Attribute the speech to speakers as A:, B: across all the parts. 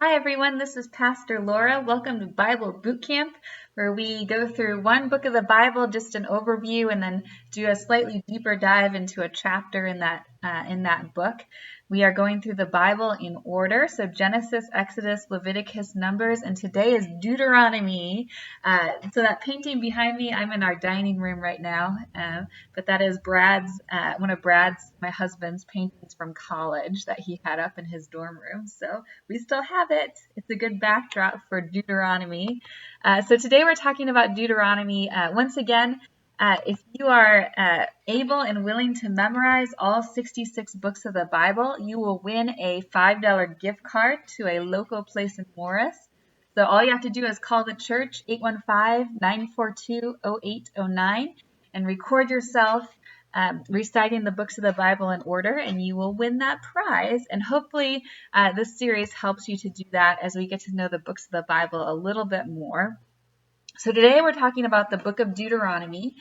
A: Hi everyone, this is Pastor Laura. Welcome to Bible Bootcamp, where we go through one book of the Bible, just an overview, and then do a slightly deeper dive into a chapter in that book. We are going through the Bible in order, so Genesis, Exodus, Leviticus, Numbers, and today is Deuteronomy. So that painting behind me, I'm in our dining room right now, but that is one of my husband's paintings from college that he had up in his dorm room. So we still have it. It's a good backdrop for Deuteronomy. So today we're talking about Deuteronomy. Once again, if you are able and willing to memorize all 66 books of the Bible, you will win a $5 gift card to a local place in Morris. So all you have to do is call the church, 815-942-0809, and record yourself reciting the books of the Bible in order, and you will win that prize. And hopefully this series helps you to do that as we get to know the books of the Bible a little bit more. So today we're talking about the book of Deuteronomy.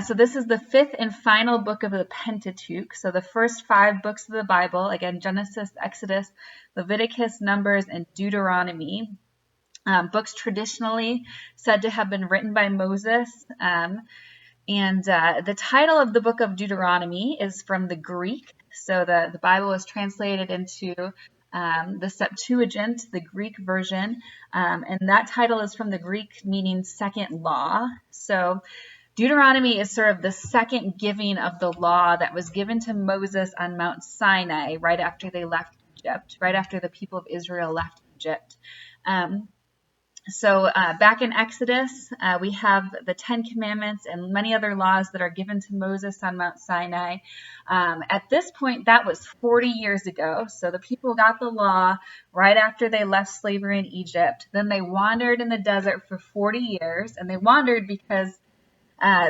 A: So this is the fifth and final book of the Pentateuch. So the first 5 books of the Bible, again, Genesis, Exodus, Leviticus, Numbers, and Deuteronomy. Books traditionally said to have been written by Moses. And the title of the book of Deuteronomy is from the Greek. So the Bible was translated into the Septuagint, the Greek version, and that title is from the Greek meaning second law. So Deuteronomy is sort of the second giving of the law that was given to Moses on Mount Sinai right after they left Egypt, right after the people of Israel left Egypt. So back in Exodus, we have the 10 Commandments and many other laws that are given to Moses on Mount Sinai. At this point, that was 40 years ago. So the people got the law right after they left slavery in Egypt. Then they wandered in the desert for 40 years, and they wandered because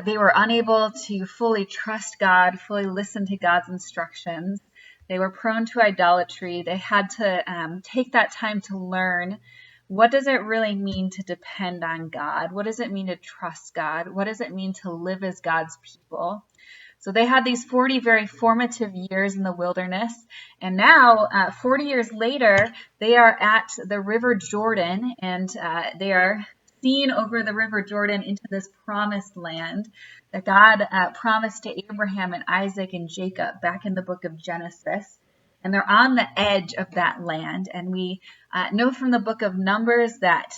A: they were unable to fully trust God, fully listen to God's instructions. They were prone to idolatry. They had to take that time to learn, what does it really mean to depend on God? What does it mean to trust God? What does it mean to live as God's people? So they had these 40 very formative years in the wilderness. And now, 40 years later, they are at the River Jordan, and they are seeing over the River Jordan into this promised land that God promised to Abraham and Isaac and Jacob back in the book of Genesis. And they're on the edge of that land. And we know from the book of Numbers that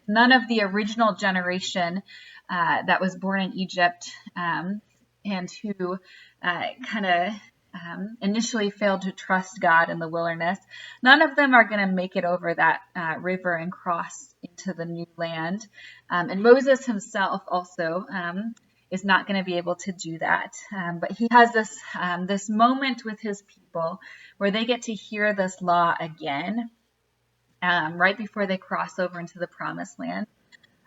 A: none of the original generation that was born in Egypt and who initially failed to trust God in the wilderness, none of them are going to make it over that river and cross into the new land. And Moses himself also is not going to be able to do that. But he has this moment with his people where they get to hear this law again right before they cross over into the promised land.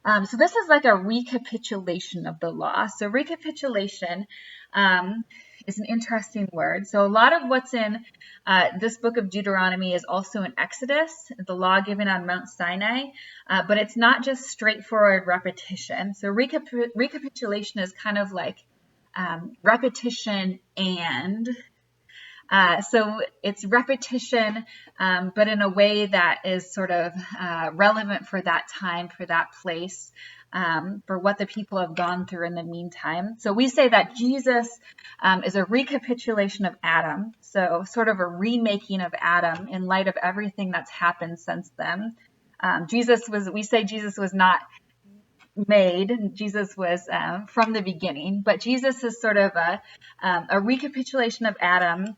A: So this is like a recapitulation of the law. So recapitulation is an interesting word. So a lot of what's in this book of Deuteronomy is also in Exodus, the law given on Mount Sinai, but it's not just straightforward repetition. So recapitulation is kind of like repetition and... So it's repetition, but in a way that is sort of relevant for that time, for that place, for what the people have gone through in the meantime. So we say that Jesus is a recapitulation of Adam, so sort of a remaking of Adam in light of everything that's happened since then. We say Jesus was not made. Jesus was from the beginning, but Jesus is sort of a recapitulation of Adam.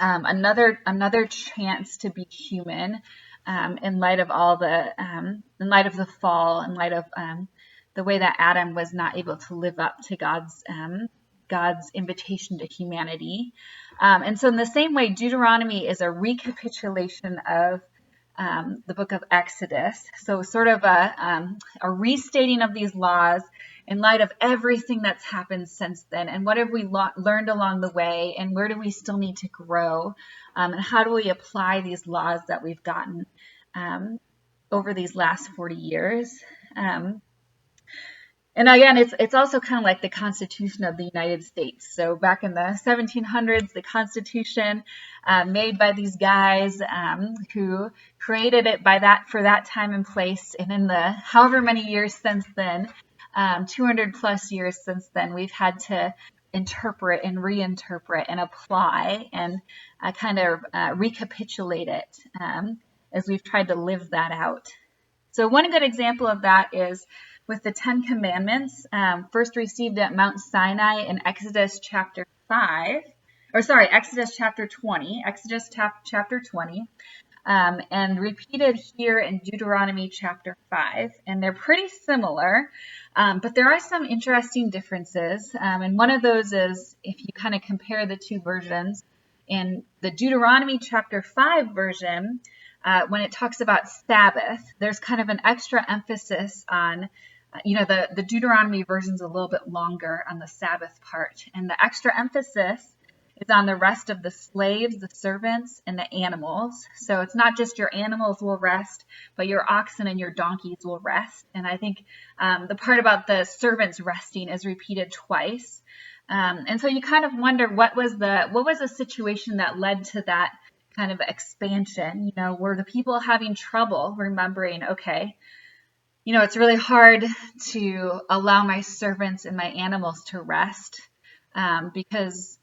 A: Another chance to be human in light of in light of the fall, in light of the way that Adam was not able to live up to God's invitation to humanity. And so in the same way, Deuteronomy is a recapitulation of the book of Exodus. So sort of a restating of these laws in light of everything that's happened since then, and what have we learned along the way, and where do we still need to grow, and how do we apply these laws that we've gotten over these last 40 years. And again, it's also kind of like the Constitution of the United States. So back in the 1700s, the Constitution made by these guys who created it for that time and place. And in the however many years since then, 200 plus years since then, we've had to interpret and reinterpret and apply and kind of recapitulate it as we've tried to live that out. So one good example of that is with the Ten Commandments, first received at Mount Sinai in Exodus chapter 20, chapter 20, and repeated here in Deuteronomy chapter 5. And they're pretty similar, but there are some interesting differences. And one of those is if you kind of compare the two versions, in the Deuteronomy chapter 5 version, when it talks about Sabbath, there's kind of an extra emphasis on, the Deuteronomy version is a little bit longer on the Sabbath part. And the extra emphasis is on the rest of the slaves, the servants, and the animals. So it's not just your animals will rest, but your oxen and your donkeys will rest. And I think the part about the servants resting is repeated twice. And so you kind of wonder what was the situation that led to that kind of expansion. Were the people having trouble remembering, okay, it's really hard to allow my servants and my animals to rest because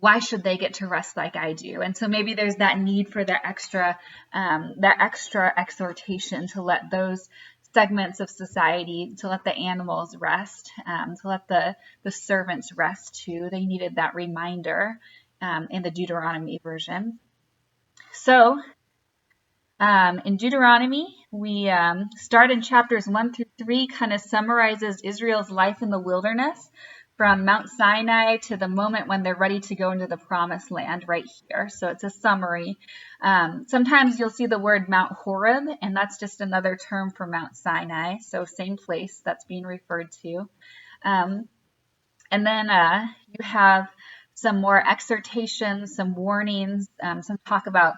A: why should they get to rest like I do? And so maybe there's that need for that extra exhortation to let those segments of society, to let the animals rest, to let the servants rest too. They needed that reminder in the Deuteronomy version. So in Deuteronomy, we start in chapters 1 through 3, kind of summarizes Israel's life in the wilderness from Mount Sinai to the moment when they're ready to go into the promised land right here. So it's a summary. Sometimes you'll see the word Mount Horeb, and that's just another term for Mount Sinai. So same place that's being referred to. And then you have some more exhortations, some warnings, some talk about,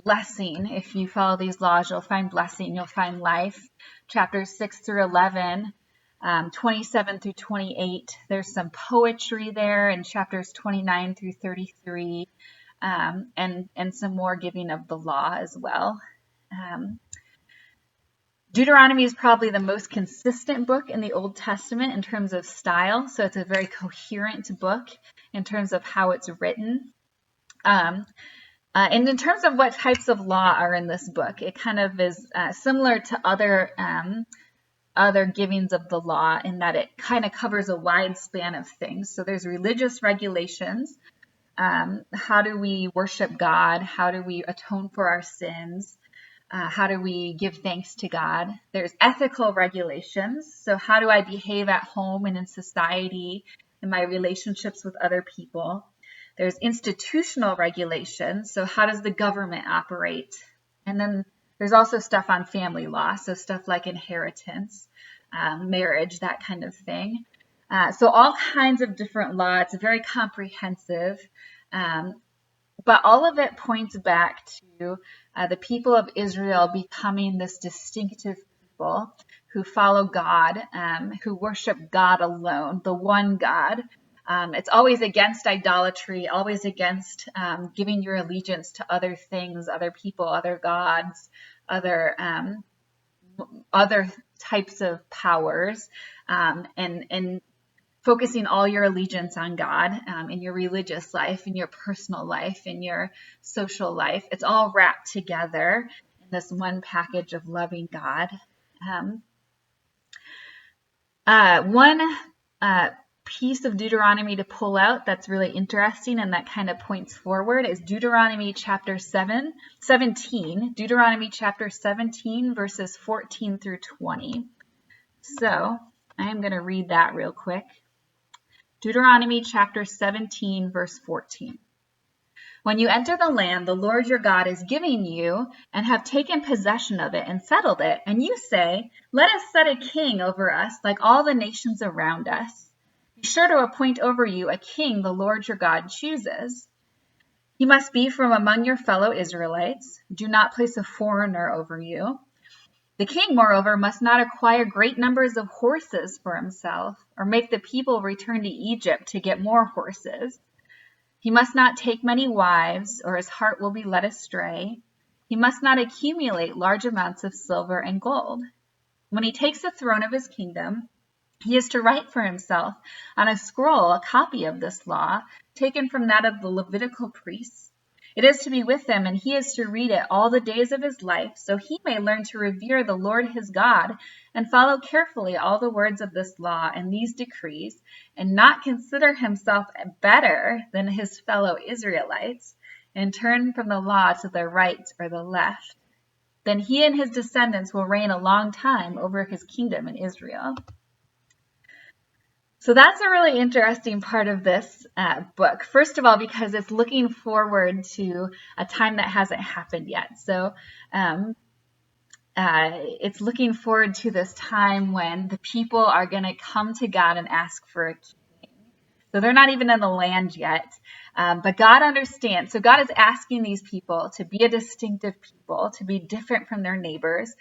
A: blessing. If you follow these laws, you'll find blessing, you'll find life. Chapters 6 through 11, 27 through 28. There's some poetry there in chapters 29 through 33, and some more giving of the law as well. Deuteronomy is probably the most consistent book in the Old Testament in terms of style. So it's a very coherent book in terms of how it's written. And in terms of what types of law are in this book, it kind of is similar to other givings of the law in that it kind of covers a wide span of things. So there's religious regulations. How do we worship God? How do we atone for our sins? How do we give thanks to God? There's ethical regulations. So how do I behave at home and in society, in my relationships with other people? There's institutional regulations. So how does the government operate? And then there's also stuff on family law. So stuff like inheritance, marriage, that kind of thing. So all kinds of different law. It's very comprehensive. But all of it points back to the people of Israel becoming this distinctive people who follow God, who worship God alone, the one God. It's always against idolatry, always against giving your allegiance to other things, other people, other gods, other types of powers, and focusing all your allegiance on God in your religious life, in your personal life, in your social life. It's all wrapped together in this one package of loving God. One piece of Deuteronomy to pull out that's really interesting and that kind of points forward is Deuteronomy chapter 17, Deuteronomy chapter 17, verses 14 through 20. So I'm going to read that real quick. Deuteronomy chapter 17, verse 14. When you enter the land the Lord your God is giving you and have taken possession of it and settled it, and you say, let us set a king over us like all the nations around us. Be sure to appoint over you a king the Lord your God chooses. He must be from among your fellow Israelites. Do not place a foreigner over you. The king, moreover, must not acquire great numbers of horses for himself, or make the people return to Egypt to get more horses. He must not take many wives, or his heart will be led astray. He must not accumulate large amounts of silver and gold. When he takes the throne of his kingdom, he is to write for himself on a scroll a copy of this law, taken from that of the Levitical priests. It is to be with him, and he is to read it all the days of his life, so he may learn to revere the Lord his God, and follow carefully all the words of this law and these decrees, and not consider himself better than his fellow Israelites, and turn from the law to the right or the left. Then he and his descendants will reign a long time over his kingdom in Israel. So that's a really interesting part of this book. First of all, because it's looking forward to a time that hasn't happened yet. So it's looking forward to this time when the people are going to come to God and ask for a king. So they're not even in the land yet. But God understands. So God is asking these people to be a distinctive people, to be different from their neighbors.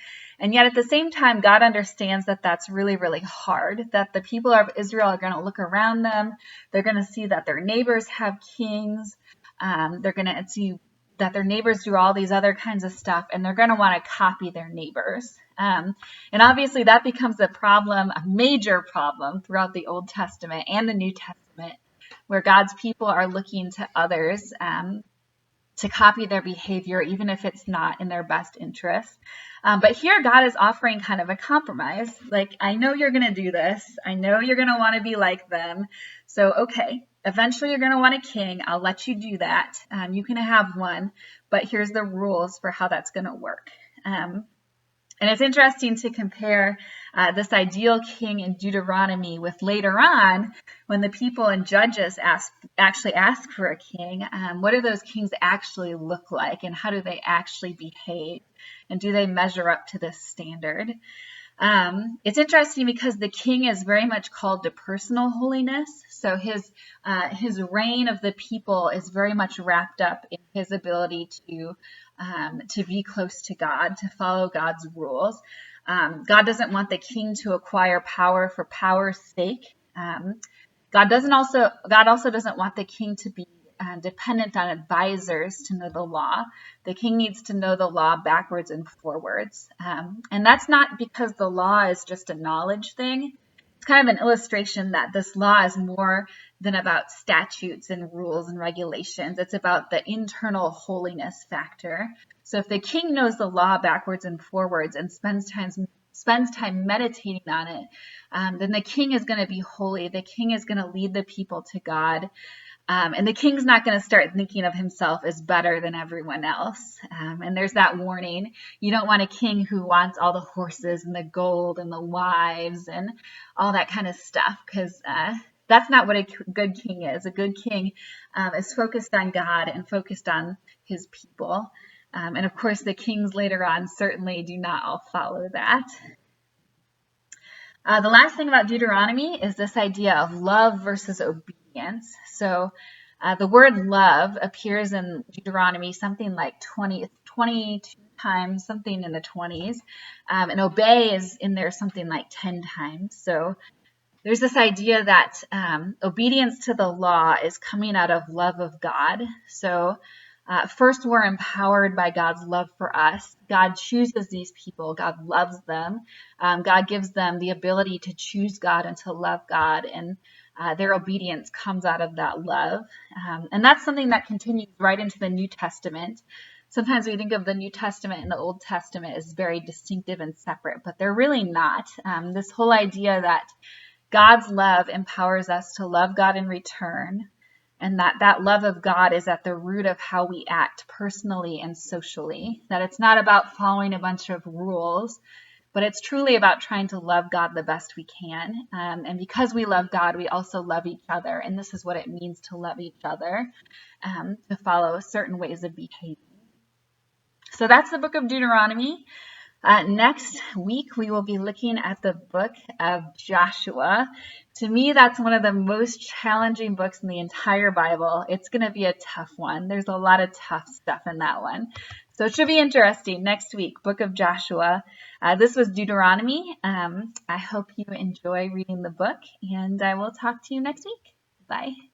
A: And yet at the same time, God understands that that's really, really hard, that the people of Israel are going to look around them. They're going to see that their neighbors have kings. They're going to see that their neighbors do all these other kinds of stuff, and they're going to want to copy their neighbors. And obviously that becomes a problem, a major problem throughout the Old Testament and the New Testament, where God's people are looking to others to copy their behavior, even if it's not in their best interest. But here God is offering kind of a compromise. Like, I know you're going to do this. I know you're going to want to be like them. So, okay, eventually you're going to want a king. I'll let you do that. You can have one, but here's the rules for how that's going to work. And it's interesting to compare this ideal king in Deuteronomy with later on when the people in Judges actually ask for a king. What do those kings actually look like, and how do they actually behave? And do they measure up to this standard? It's interesting because the king is very much called to personal holiness. So his reign of the people is very much wrapped up in his ability to be close to God, to follow God's rules. God doesn't want the king to acquire power for power's sake. God also doesn't want the king to be dependent on advisors to know the law. The king needs to know the law backwards and forwards. And that's not because the law is just a knowledge thing. It's kind of an illustration that this law is more than about statutes and rules and regulations. It's about the internal holiness factor. So if the king knows the law backwards and forwards and spends time meditating on it, then the king is going to be holy. The king is going to lead the people to God. And the king's not going to start thinking of himself as better than everyone else. And there's that warning. You don't want a king who wants all the horses and the gold and the wives and all that kind of stuff, because that's not what a good king is. A good king is focused on God and focused on his people. And of course, the kings later on certainly do not all follow that. The last thing about Deuteronomy is this idea of love versus obedience. So the word love appears in Deuteronomy something like 22 times, something in the 20s. And obey is in there something like 10 times. So there's this idea that obedience to the law is coming out of love of God. So first, we're empowered by God's love for us. God chooses these people. God loves them. God gives them the ability to choose God and to love God. And their obedience comes out of that love. And that's something that continues right into the New Testament. Sometimes we think of the New Testament and the Old Testament as very distinctive and separate, but they're really not. This whole idea that God's love empowers us to love God in return, and that love of God is at the root of how we act personally and socially, that it's not about following a bunch of rules, but it's truly about trying to love God the best we can. And because we love God, we also love each other. And this is what it means to love each other, to follow certain ways of behaving. So that's the book of Deuteronomy. Next week, we will be looking at the book of Joshua. To me, that's one of the most challenging books in the entire Bible. It's going to be a tough one. There's a lot of tough stuff in that one. So it should be interesting. Next week, book of Joshua. This was Deuteronomy. I hope you enjoy reading the book, and I will talk to you next week. Bye.